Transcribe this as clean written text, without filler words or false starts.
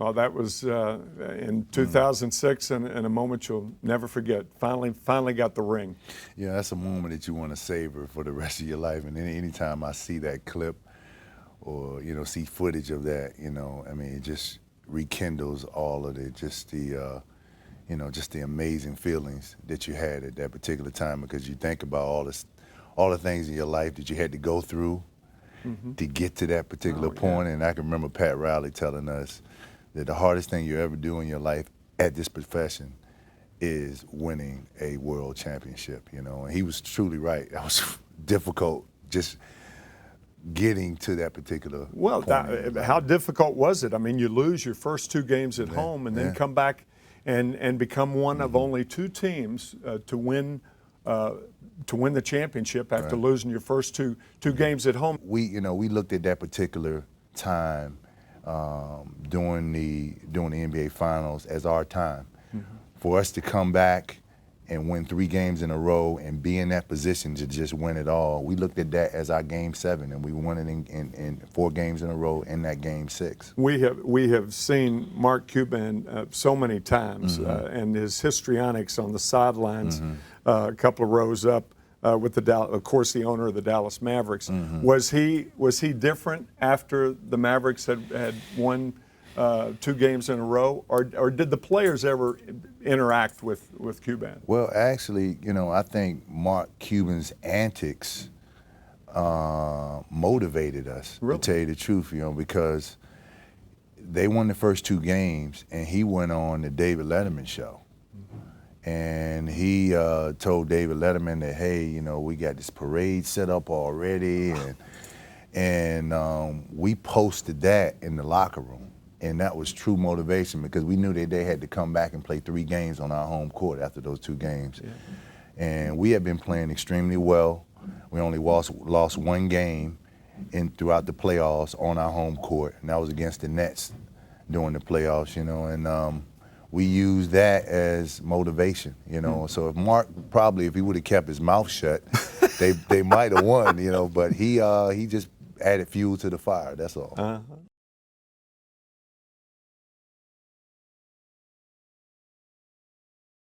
Well, that was in 2006, and a moment you'll never forget. Finally got the ring. Yeah, that's a moment that you want to savor for the rest of your life. And anytime I see that clip or, see footage of that, I mean, it just rekindles all of it, just the amazing feelings that you had at that particular time, because you think about all the things in your life that you had to go through to get to that particular point. And I can remember Pat Riley telling us that the hardest thing you ever do in your life at this profession is winning a world championship, and he was truly right. That was difficult, just getting to that particular point. How difficult was it? I mean, you lose your first 2 games at home and then come back and become one of only 2 teams to win the championship after losing your first two games at home. We looked at that particular time during the NBA Finals as our time. For us to come back and win 3 games in a row and be in that position to just win it all, we looked at that as our Game 7, and we won it in 4 games in a row in that Game 6. We have seen Mark Cuban so many times, and his histrionics on the sidelines, a couple of rows up with of course, the owner of the Dallas Mavericks. Was he different after the Mavericks had won 2 games in a row, or did the players ever interact with Cuban? Well, actually, I think Mark Cuban's antics motivated us, to tell you the truth, because they won the first 2 games, and he went on the David Letterman show. And he told David Letterman that, hey, we got this parade set up already, and we posted that in the locker room. And that was true motivation, because we knew that they had to come back and play 3 games on our home court after those 2 games. And we had been playing extremely well. We only lost 1 game throughout the playoffs on our home court, and that was against the Nets during the playoffs, and we used that as motivation, So if Mark, if he would have kept his mouth shut, they might have won, but he just added fuel to the fire, that's all.